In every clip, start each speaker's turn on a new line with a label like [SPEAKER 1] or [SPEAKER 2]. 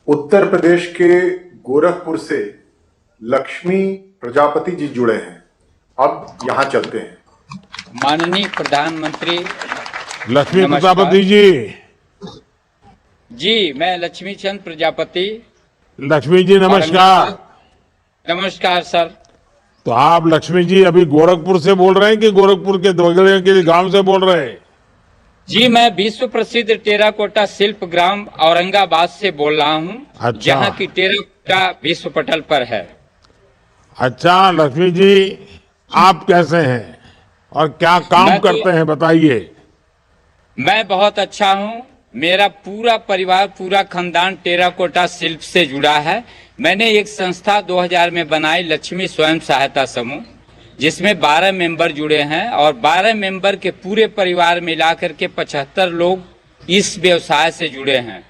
[SPEAKER 1] उत्तर प्रदेश के गोरखपुर से लक्ष्मी प्रजापति जी जुड़े हैं। अब यहां चलते हैं।
[SPEAKER 2] माननीय प्रधानमंत्री
[SPEAKER 3] लक्ष्मी
[SPEAKER 2] नमस्कार।
[SPEAKER 3] प्रजापति जी।
[SPEAKER 2] जी, मैं लक्ष्मी चंद प्रजापति।
[SPEAKER 3] लक्ष्मी जी नमस्कार।
[SPEAKER 2] नमस्कार सर।
[SPEAKER 3] तो आप लक्ष्मी जी अभी गोरखपुर से बोल रहे हैं कि गोरखपुर के बगल के गांव से बोल रहे हैं?
[SPEAKER 2] जी, मैं विश्व प्रसिद्ध टेराकोटा शिल्प ग्राम औरंगाबाद से बोल रहा हूँ।
[SPEAKER 3] अच्छा।
[SPEAKER 2] जहाँ की टेराकोटा विश्व पटल पर है।
[SPEAKER 3] अच्छा लक्ष्मी जी, आप कैसे हैं और क्या काम करते हैं बताइए।
[SPEAKER 2] मैं बहुत अच्छा हूँ। मेरा पूरा परिवार, पूरा खानदान टेराकोटा शिल्प से जुड़ा है। मैंने एक संस्था 2000 में बनाई, लक्ष्मी स्वयं सहायता समूह, जिसमें 12 मेंबर जुड़े हैं और 12 मेंबर के पूरे परिवार मिलाकर के 75 लोग इस व्यवसाय से जुड़े हैं,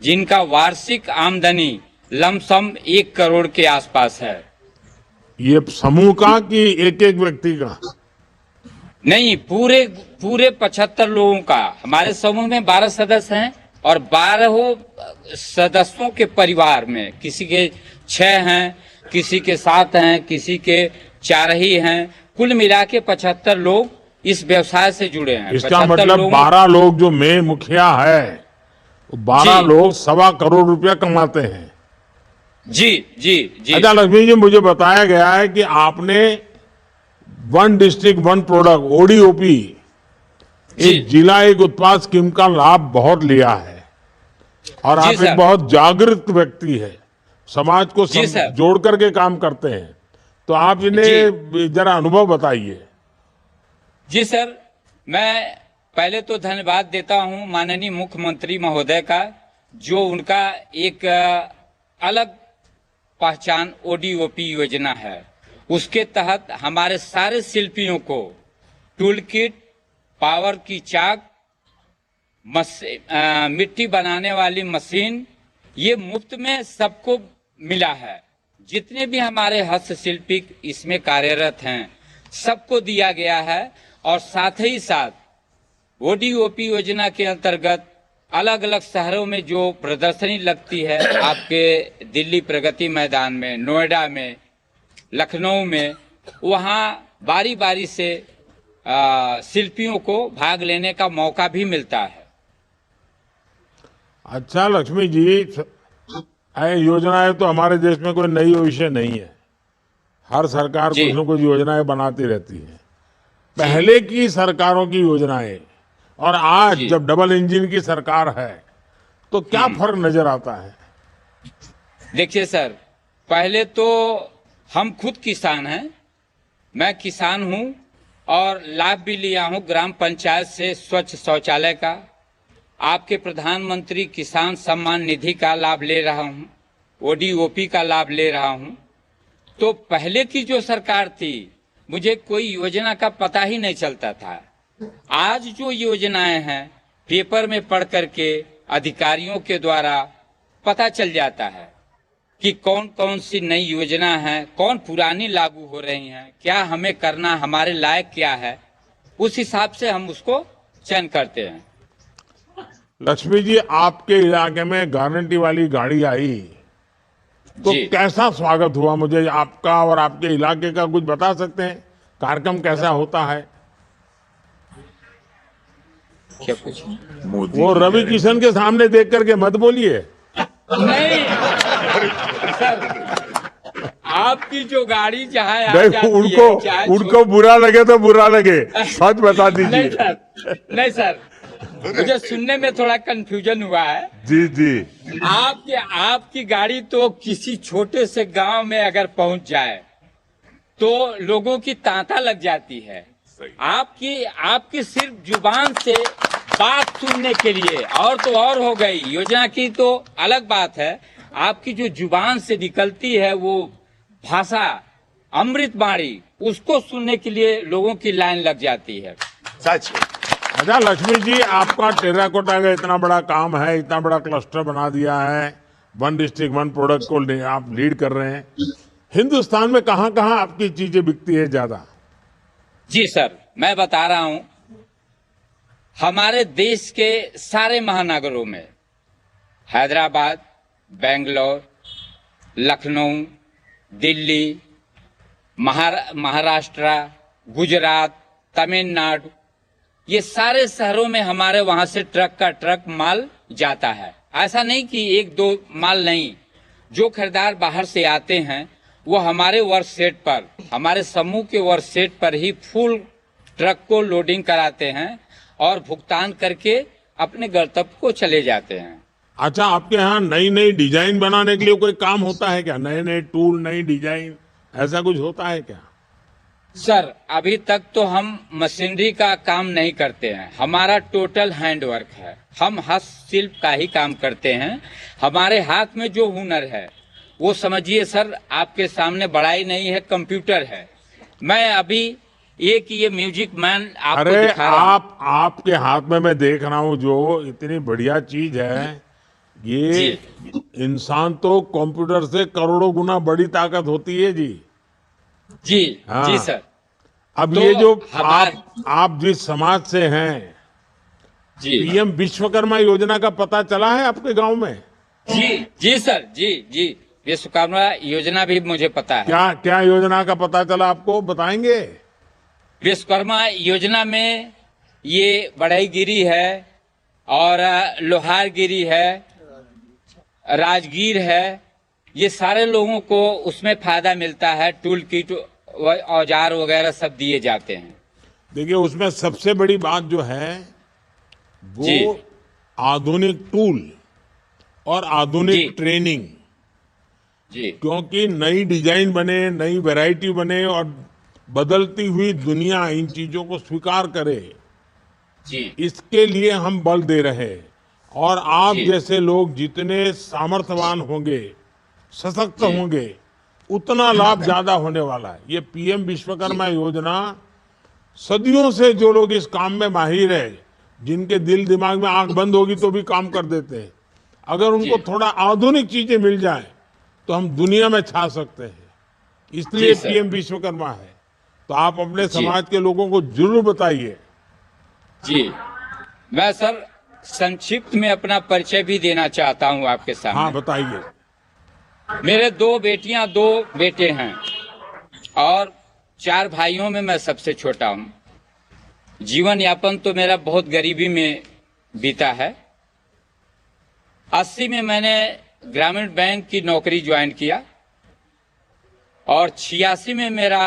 [SPEAKER 2] जिनका वार्षिक आमदनी लमसम 1 करोड़ के आसपास है।
[SPEAKER 3] ये समूह का कि एक एक व्यक्ति का?
[SPEAKER 2] नहीं, पूरे 75 लोगों का। हमारे समूह में 12 सदस्य हैं और 12 सदस्यों के परिवार में किसी के 6 हैं, किसी के 7 हैं, किसी के 4 ही हैं। कुल मिला के 75 लोग इस व्यवसाय से जुड़े हैं।
[SPEAKER 3] इसका मतलब 12 लोग जो मेन मुखिया है, 12 लोग 1.25 करोड़ रुपया कमाते हैं।
[SPEAKER 2] जी जी जी।
[SPEAKER 3] अच्छा लक्ष्मी जी, मुझे बताया गया है कि आपने one district one product ODOP एक जिला एक उत्पाद स्कीम का लाभ बहुत लिया है और आप एक बहुत जागृत व्यक्ति है, समाज को जोड़ करके काम करते हैं। तो आप इन्हें जरा अनुभव बताइए।
[SPEAKER 2] जी सर, मैं पहले तो धन्यवाद देता हूं माननीय मुख्यमंत्री महोदय का, जो उनका एक अलग पहचान ओडीओपी योजना है। उसके तहत हमारे सारे शिल्पियों को टूल किट, पावर की चाक, मिट्टी बनाने वाली मशीन, ये मुफ्त में सबको मिला है। जितने भी हमारे हस्तशिल्पी इसमें कार्यरत हैं, सबको दिया गया है। और साथ ही साथ ओडीओपी योजना के अंतर्गत अलग अलग शहरों में जो प्रदर्शनी लगती है, आपके दिल्ली प्रगति मैदान में, नोएडा में, लखनऊ में, वहाँ बारी बारी से शिल्पियों को भाग लेने का मौका भी मिलता है।
[SPEAKER 3] अच्छा लक्ष्मी जी, योजनाएं तो हमारे देश में कोई नई विषय नहीं है। हर सरकार कुछ न कुछ योजनाएं बनाती रहती है। पहले की सरकारों की योजनाएं और आज जब डबल इंजन की सरकार है, तो क्या फर्क नजर आता है?
[SPEAKER 2] देखिए सर, पहले तो हम खुद किसान हैं, मैं किसान हूं और लाभ भी लिया हूं ग्राम पंचायत से स्वच्छ शौचालय का, आपके प्रधानमंत्री किसान सम्मान निधि का लाभ ले रहा हूं, ओडीओपी का लाभ ले रहा हूं। तो पहले की जो सरकार थी, मुझे कोई योजना का पता ही नहीं चलता था। आज जो योजनाएं हैं, पेपर में पढ़ करके अधिकारियों के द्वारा पता चल जाता है कि कौन कौन सी नई योजना है, कौन पुरानी लागू हो रही हैं, क्या हमें करना, हमारे लायक क्या है, उस हिसाब से हम उसको चयन करते हैं।
[SPEAKER 3] लक्ष्मी जी, आपके इलाके में गारंटी वाली गाड़ी आई तो कैसा स्वागत हुआ? मुझे आपका और आपके इलाके का कुछ बता सकते हैं? कार्यक्रम कैसा होता है?
[SPEAKER 2] क्या कुछ
[SPEAKER 3] वो रवि किशन के सामने देख करके मत बोलिए।
[SPEAKER 2] नहीं सर, आपकी जो गाड़ी जहाँ
[SPEAKER 3] उनको बुरा लगे तो बुरा लगे, सच बता दीजिए।
[SPEAKER 2] नहीं सर, मुझे सुनने में थोड़ा कंफ्यूजन हुआ है।
[SPEAKER 3] जी जी।
[SPEAKER 2] आपकी गाड़ी तो किसी छोटे से गांव में अगर पहुंच जाए तो लोगों की तांता लग जाती है। आपकी सिर्फ जुबान से बात सुनने के लिए, और तो और हो गई, योजना की तो अलग बात है। आपकी जो जुबान से निकलती है वो भाषा, अमृत बाणी, उसको सुनने के लिए लोगों की लाइन लग जाती है।
[SPEAKER 1] सच।
[SPEAKER 3] अच्छा लक्ष्मी जी, आपका टेराकोटा का इतना बड़ा काम है, इतना बड़ा क्लस्टर बना दिया है, वन डिस्ट्रिक्ट वन प्रोडक्ट को आप लीड कर रहे हैं। हिंदुस्तान में कहाँ कहाँ आपकी चीजें बिकती है ज्यादा?
[SPEAKER 2] जी सर, मैं बता रहा हूं, हमारे देश के सारे महानगरों में, हैदराबाद, बेंगलोर, लखनऊ, दिल्ली, महाराष्ट्र, गुजरात, तमिलनाडु, ये सारे शहरों में हमारे वहां से ट्रक का ट्रक माल जाता है। ऐसा नहीं कि एक दो माल नहीं, जो खरीदार बाहर से आते हैं वो हमारे वर्क सेट पर, हमारे समूह के वर्क सेट पर ही फुल ट्रक को लोडिंग कराते हैं और भुगतान करके अपने गंतव्य को चले जाते हैं।
[SPEAKER 3] अच्छा, आपके यहाँ नई नई डिजाइन बनाने के लिए कोई काम होता है क्या? नए नए टूल, नई डिजाइन, ऐसा कुछ होता है क्या?
[SPEAKER 2] सर, अभी तक तो हम मशीनरी का काम नहीं करते हैं, हमारा टोटल हैंडवर्क है। हम हस्तशिल्प का ही काम करते हैं। हमारे हाथ में जो हुनर है वो समझिए सर, आपके सामने बड़ाई नहीं है, कंप्यूटर है। मैं अभी एक ये म्यूजिक मैन आपको
[SPEAKER 3] अरे
[SPEAKER 2] दिखा रहा हूं।
[SPEAKER 3] आपके हाथ में मैं देख रहा हूँ जो इतनी बढ़िया चीज है, ये इंसान तो कंप्यूटर से करोड़ों गुना बड़ी ताकत होती है जी।
[SPEAKER 2] जी
[SPEAKER 3] हाँ।
[SPEAKER 2] जी सर।
[SPEAKER 3] अब
[SPEAKER 2] तो
[SPEAKER 3] ये जो
[SPEAKER 2] हमारे-
[SPEAKER 3] आप जिस समाज से हैं,
[SPEAKER 2] जी
[SPEAKER 3] पीएम विश्वकर्मा योजना का पता चला है आपके गांव में?
[SPEAKER 2] जी सर, जी विश्वकर्मा योजना भी मुझे पता है।
[SPEAKER 3] क्या क्या योजना का पता चला आपको, बताएंगे?
[SPEAKER 2] विश्वकर्मा योजना में ये बढ़ईगिरी है और लोहारगिरी है, राजगीर है, ये सारे लोगों को उसमें फायदा मिलता है। टूल किट, औजार वगैरह सब दिए जाते हैं।
[SPEAKER 3] देखिए, उसमें सबसे बड़ी बात जो है
[SPEAKER 2] जी।
[SPEAKER 3] वो आधुनिक टूल और आधुनिक
[SPEAKER 2] जी।
[SPEAKER 3] ट्रेनिंग,
[SPEAKER 2] जी
[SPEAKER 3] क्योंकि नई डिजाइन बने, नई वैरायटी बने और बदलती हुई दुनिया इन चीजों को स्वीकार करे,
[SPEAKER 2] जी
[SPEAKER 3] इसके लिए हम बल दे रहे हैं। और आप
[SPEAKER 2] जी।
[SPEAKER 3] जैसे लोग जितने सामर्थ्यवान होंगे, सशक्त होंगे, उतना लाभ ज्यादा होने वाला है। ये पीएम विश्वकर्मा योजना, सदियों से जो लोग इस काम में माहिर है, जिनके दिल दिमाग में आंख बंद होगी तो भी काम कर देते हैं, अगर उनको
[SPEAKER 2] जी।
[SPEAKER 3] थोड़ा आधुनिक चीजें मिल जाए तो हम दुनिया में छा सकते हैं। इसलिए
[SPEAKER 2] जी, सर।
[SPEAKER 3] पीएम विश्वकर्मा है। तो आप अपने समाज के लोगों को जरूर बताइए।
[SPEAKER 2] जी। मैं सर संक्षिप्त में अपना परिचय भी देना चाहता हूँ आपके
[SPEAKER 3] हाँ,
[SPEAKER 2] सामने।
[SPEAKER 3] बताइए।
[SPEAKER 2] मेरे 2 बेटियां 2 बेटे हैं और 4 भाइयों में मैं सबसे छोटा हूँ। जीवन यापन तो मेरा बहुत गरीबी में बीता है। 80 में मैंने ग्रामीण बैंक की नौकरी ज्वाइन किया और 86 में मेरा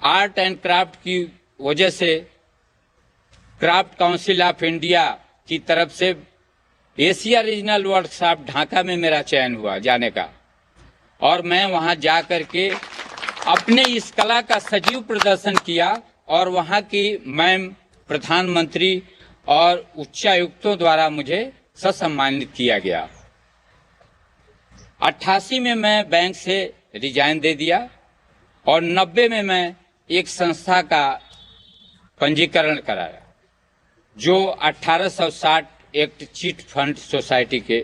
[SPEAKER 2] आर्ट एंड क्राफ्ट की वजह से क्राफ्ट काउंसिल ऑफ इंडिया की तरफ से एशिया रीजनल वर्कशॉप ढाका में मेरा चयन हुआ जाने का, और मैं वहां जा करके अपने इस कला का सजीव प्रदर्शन किया और वहां की मैम, प्रधानमंत्री और उच्चायुक्तों द्वारा मुझे सम्मानित किया गया। 88 में मैं बैंक से रिजाइन दे दिया और 90 में मैं एक संस्था का पंजीकरण कराया जो 1860 एक्ट चिट फंड सोसाइटी के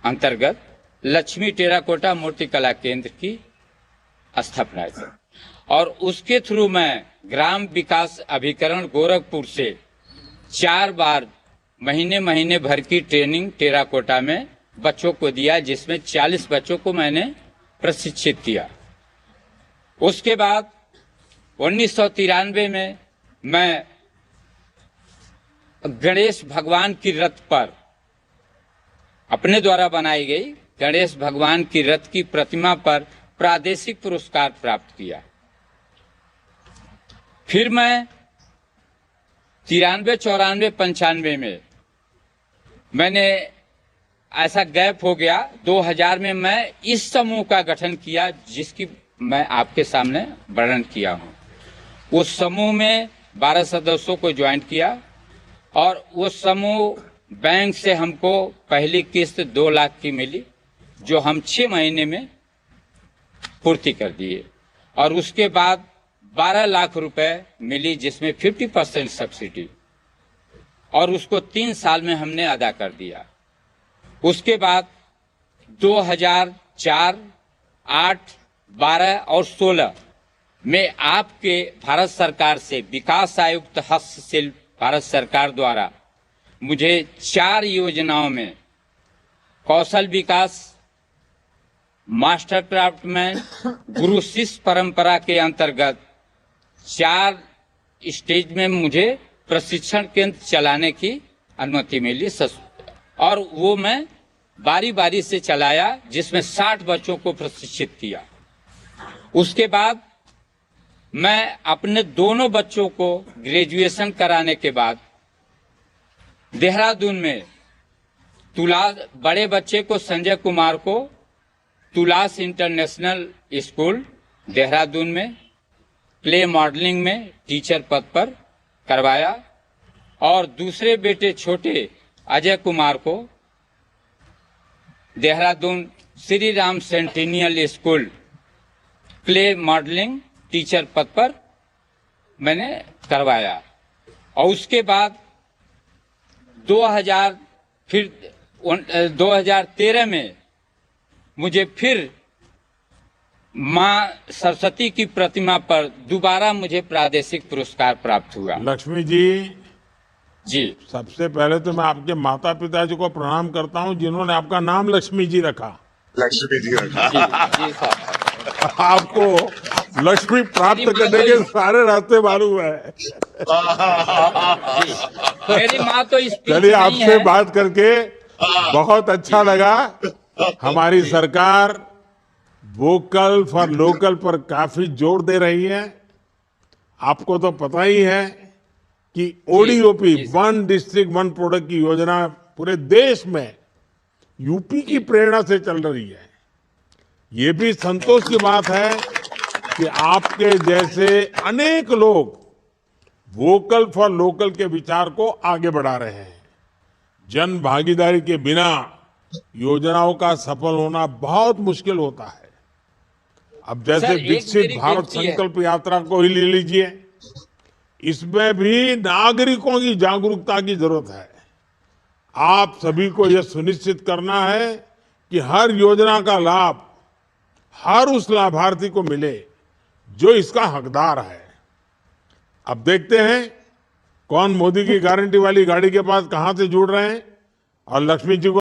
[SPEAKER 2] अंतर्गत लक्ष्मी टेराकोटा मूर्ति कला केंद्र की स्थापना की, और उसके थ्रू मैं ग्राम विकास अभिकरण गोरखपुर से 4 बार महीने भर की ट्रेनिंग टेराकोटा में बच्चों को दिया, जिसमें 40 बच्चों को मैंने प्रशिक्षित किया। उसके बाद 1993 में मैं गणेश भगवान की रथ पर, अपने द्वारा बनाई गई गणेश भगवान की रथ की प्रतिमा पर प्रादेशिक पुरस्कार प्राप्त किया। फिर मैं 93, 94, 95 में मैंने ऐसा गैप हो गया। 2000 में मैं इस समूह का गठन किया जिसकी मैं आपके सामने वर्णन किया हूं। उस समूह में 12 सदस्यों को ज्वाइन किया और वो समूह बैंक से हमको पहली किस्त 2 लाख की मिली, जो हम 6 महीने में पूर्ति कर दिए, और उसके बाद 12 लाख रुपए मिली जिसमें 50% सब्सिडी, और उसको 3 साल में हमने अदा कर दिया। उसके बाद 2004, 8, 12 और 16 में आपके भारत सरकार से विकास आयुक्त हस्तशिल्प भारत सरकार द्वारा मुझे 4 योजनाओं में कौशल विकास, मास्टर क्राफ्टमैन, गुरु शिष्य परंपरा के अंतर्गत 4 स्टेज में मुझे प्रशिक्षण केंद्र चलाने की अनुमति मिली और वो मैं बारी बारी से चलाया, जिसमें 60 बच्चों को प्रशिक्षित किया। उसके बाद मैं अपने दोनों बच्चों को ग्रेजुएशन कराने के बाद देहरादून में बड़े बच्चे को संजय कुमार को तुलास इंटरनेशनल स्कूल देहरादून में प्ले मॉडलिंग में टीचर पद पर करवाया और दूसरे बेटे छोटे अजय कुमार को Dehradun Shri Ram centennial school play modelling teacher पद पर मैंने करवाया। और उसके बाद 2013 में मुझे फिर मां सरस्वती की प्रतिमा पर दोबारा मुझे प्रादेशिक पुरस्कार प्राप्त हुआ।
[SPEAKER 3] लक्ष्मी जी,
[SPEAKER 2] जी
[SPEAKER 3] सबसे पहले तो मैं आपके माता पिता जी को प्रणाम करता हूं जिन्होंने आपका नाम लक्ष्मी जी रखा।
[SPEAKER 1] लक्ष्मी जी रखा।
[SPEAKER 2] जी साहब,
[SPEAKER 3] आपको लक्ष्मी प्राप्त करने के सारे रास्ते मालूम है।
[SPEAKER 2] मेरी माँ तो इस
[SPEAKER 3] चलिए, आपसे बात करके बहुत अच्छा लगा। हमारी सरकार वोकल फॉर लोकल पर काफी जोर दे रही है। आपको तो पता ही है कि ODOP, one district one product की योजना पूरे देश में यूपी की प्रेरणा से चल रही है। ये भी संतोष की बात है कि आपके जैसे अनेक लोग वोकल फॉर लोकल के विचार को आगे बढ़ा रहे हैं। जन भागीदारी के बिना योजनाओं का सफल होना बहुत मुश्किल होता है। अब जैसे
[SPEAKER 2] सर, एक
[SPEAKER 3] विकसित
[SPEAKER 2] मेरी
[SPEAKER 3] भारत
[SPEAKER 2] विनती है।
[SPEAKER 3] संकल्प यात्रा को ही ले लीजिए, इसमें भी नागरिकों की जागरूकता की जरूरत है। आप सभी को यह सुनिश्चित करना है कि हर योजना का लाभ हर उस लाभार्थी को मिले जो इसका हकदार है। अब देखते हैं कौन मोदी की गारंटी वाली गाड़ी के पास कहां से जुड़ रहे हैं और लक्ष्मी जी को